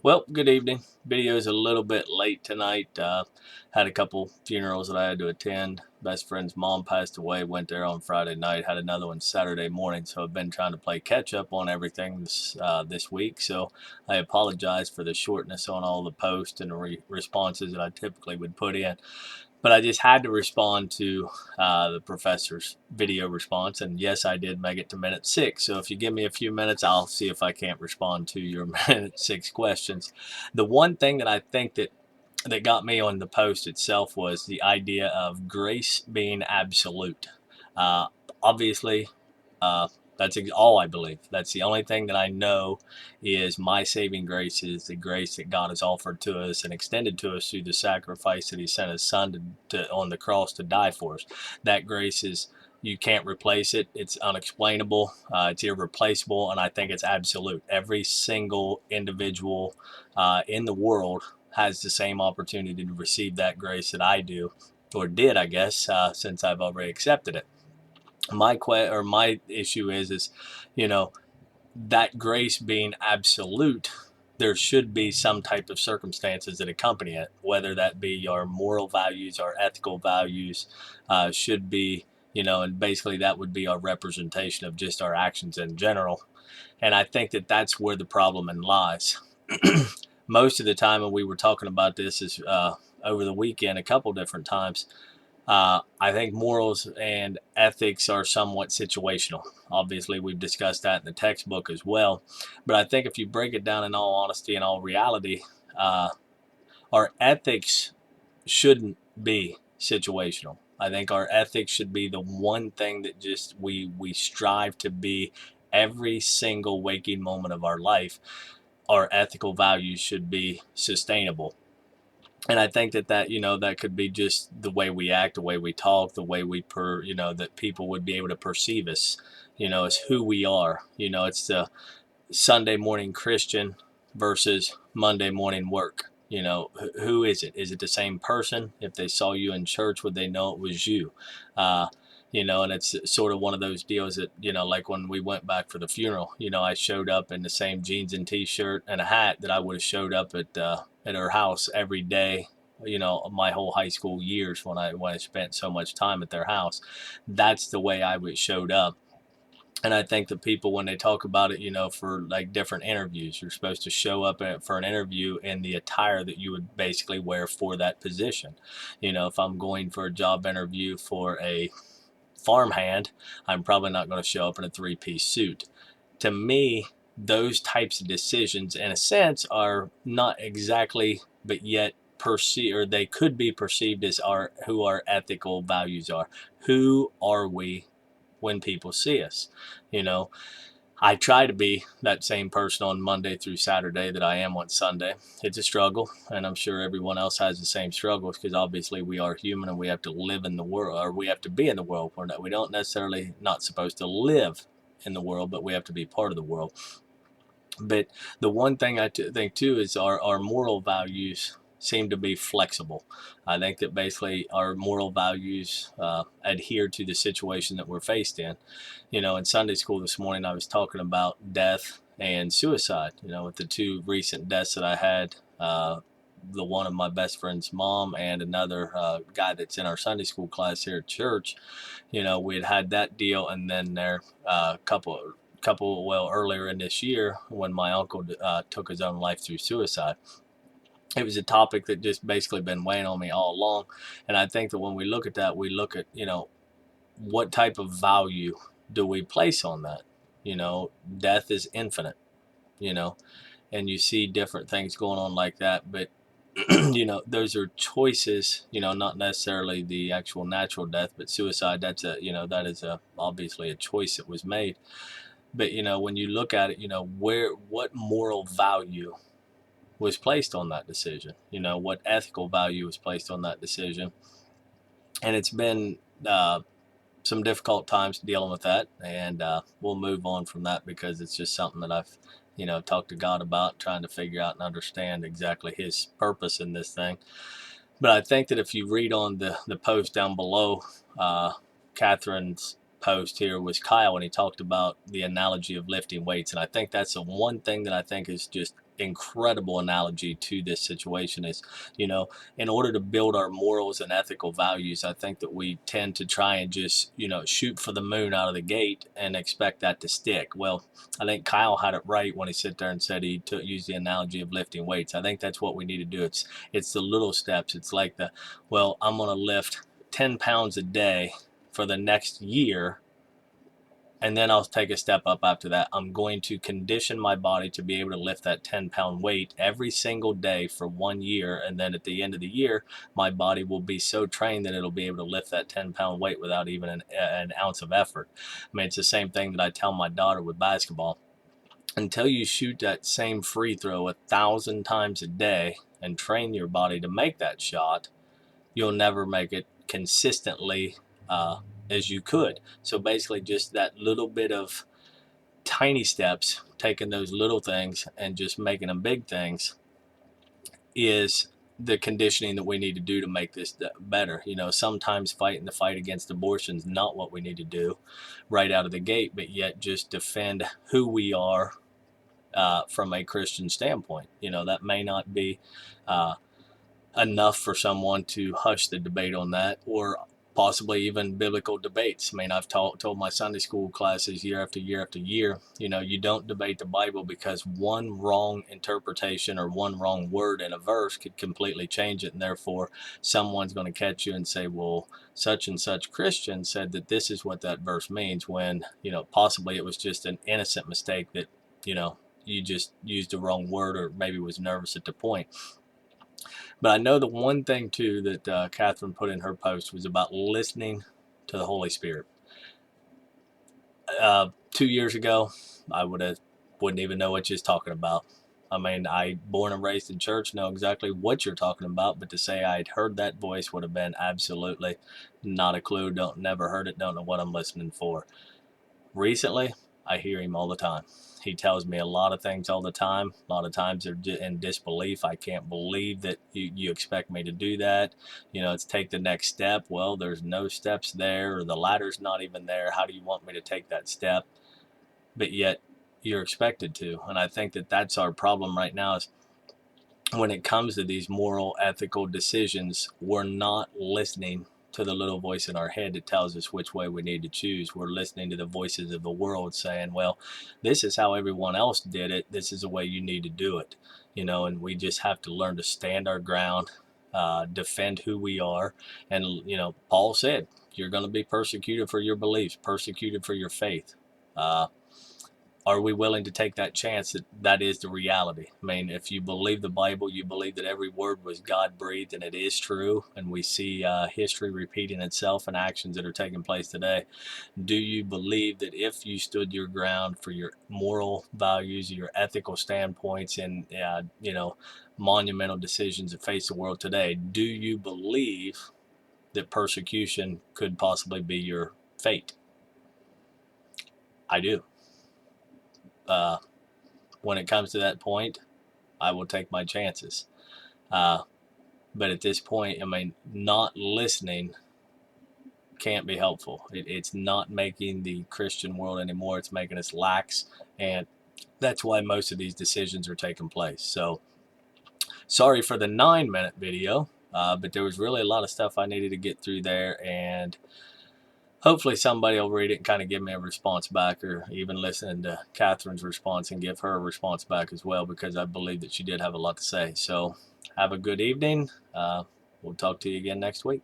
Well, good evening. Video's a little bit late tonight. Had a couple funerals that I had to attend. Best friend's mom passed away. Went there on Friday night. Had another one Saturday morning. So I've been trying to play catch up on everything this week. So I apologize for the shortness on all the posts and the responses that I typically would put in. But I just had to respond to the professor's video response. And yes, I did make it to minute 6. So if you give me a few minutes, I'll see if I can't respond to your minute 6 questions. The one thing that I think that got me on the post itself was the idea of grace being absolute. Uh, Obviously, uh, that's all I believe. That's the only thing that I know is my saving grace is the grace that God has offered to us and extended to us through the sacrifice that He sent His Son on the cross to die for us. That grace is, you can't replace it. It's unexplainable. It's irreplaceable, and I think it's absolute. Every single individual in the world has the same opportunity to receive that grace that I do, or did, I guess, since I've already accepted it. My issue is you know that grace being absolute, there should be some type of circumstances that accompany it, whether that be our moral values, our ethical values, should be, and basically that would be our representation of just our actions in general. And I think that that's where the problem lies. Most of the time, and we were talking about this is over the weekend a couple different times, I think morals and ethics are somewhat situational. Obviously, we've discussed that in the textbook as well. But I think if you break it down in all honesty and all reality, uh, our ethics shouldn't be situational. I think our ethics should be the one thing that just we strive to be every single waking moment of our life. Our ethical values should be sustainable. And I think that could be just the way we act, the way we talk, the way that people would be able to perceive us, as who we are. It's the Sunday morning Christian versus Monday morning work. Who is it? Is it the same person? If they saw you in church, would they know it was you? Uh, and it's sort of one of those deals that, like when we went back for the funeral, I showed up in the same jeans and t-shirt and a hat that I would have showed up at her house every day, my whole high school years when I spent so much time at their house. That's the way I would showed up. And I think that people, when they talk about it, for like different interviews, you're supposed to show up for an interview in the attire that you would basically wear for that position. If I'm going for a job interview for a farmhand, I'm probably not going to show up in a three-piece suit. To me, those types of decisions, in a sense, are not exactly, but yet perceive, or they could be perceived as who our ethical values are. Who are we when people see us? You know, I try to be that same person on Monday through Saturday that I am on Sunday. It's a struggle, and I'm sure everyone else has the same struggles because obviously we are human and we have to live in the world, or we have to be in the world. We don't necessarily not supposed to live in the world, but we have to be part of the world. But the one thing think too is our moral values seem to be flexible. I think that basically our moral values adhere to the situation that we're faced in. In Sunday school this morning, I was talking about death and suicide. With the two recent deaths that I had, the one of my best friend's mom and another guy that's in our Sunday school class here at church. We had that deal, and then there couple well earlier in this year when my uncle took his own life through suicide. It was a topic that just basically been weighing on me all along, and I think that when we look at that, we look at what type of value do we place on that. Death is infinite. you know and you see different things going on like that, but those are choices, not necessarily the actual natural death, but suicide, that is obviously a choice that was made. But when you look at it, what moral value was placed on that decision? What ethical value was placed on that decision? And it's been some difficult times dealing with that, and we'll move on from that because it's just something that I've talked to God about, trying to figure out and understand exactly His purpose in this thing. But I think that if you read on the post down below, Catherine's post here was Kyle, and he talked about the analogy of lifting weights. And I think that's the one thing that I think is just incredible analogy to this situation is, in order to build our morals and ethical values, I think that we tend to try and just, shoot for the moon out of the gate and expect that to stick. Well, I think Kyle had it right when he sat there and said he used the analogy of lifting weights. I think that's what we need to do. It's the little steps. It's like I'm going to lift 10 pounds a day for the next year, and then I'll take a step up after that. I'm going to condition my body to be able to lift that 10-pound weight every single day for 1 year. And then at the end of the year, my body will be so trained that it'll be able to lift that 10-pound weight without even an ounce of effort. I mean, it's the same thing that I tell my daughter with basketball. Until you shoot that same free throw 1,000 times a day and train your body to make that shot, you'll never make it consistently as you could. So basically just that little bit of tiny steps, taking those little things and just making them big things, is the conditioning that we need to do to make this better. Sometimes fighting the fight against abortion is not what we need to do right out of the gate, but yet just defend who we are from a Christian standpoint. That may not be enough for someone to hush the debate on that, or possibly even biblical debates. I mean, I've told my Sunday school classes year after year after year, you don't debate the Bible, because one wrong interpretation or one wrong word in a verse could completely change it. And therefore, someone's going to catch you and say, well, such and such Christian said that this is what that verse means, when, possibly it was just an innocent mistake that, you just used the wrong word, or maybe was nervous at the point. But I know the one thing, too, that Catherine put in her post was about listening to the Holy Spirit. 2 years ago, I wouldn't even know what she's talking about. I mean, I, born and raised in church, know exactly what you're talking about, but to say I had heard that voice would have been absolutely not a clue. Never heard it, don't know what I'm listening for. Recently, I hear him all the time. He tells me a lot of things all the time. A lot of times they're in disbelief. I can't believe that you expect me to do that. It's take the next step. Well, there's no steps there, or the ladder's not even there. How do you want me to take that step? But yet you're expected to. And I think that that's our problem right now, is when it comes to these moral, ethical decisions, we're not listening to the little voice in our head that tells us which way we need to choose. We're listening to the voices of the world saying, well, this is how everyone else did it. This is the way you need to do it. And we just have to learn to stand our ground, defend who we are. And, Paul said, you're going to be persecuted for your beliefs, persecuted for your faith. Are we willing to take that chance that is the reality? I mean, if you believe the Bible, you believe that every word was God-breathed and it is true, and we see history repeating itself and actions that are taking place today. Do you believe that if you stood your ground for your moral values, your ethical standpoints, and, monumental decisions that face the world today, do you believe that persecution could possibly be your fate? I do. When it comes to that point, I will take my chances. But at this point, I mean, not listening can't be helpful. It's not making the Christian world anymore. It's making us lax. And that's why most of these decisions are taking place. So sorry for the 9-minute video, but there was really a lot of stuff I needed to get through there. And hopefully somebody will read it and kind of give me a response back, or even listen to Catherine's response and give her a response back as well, because I believe that she did have a lot to say. So have a good evening. We'll talk to you again next week.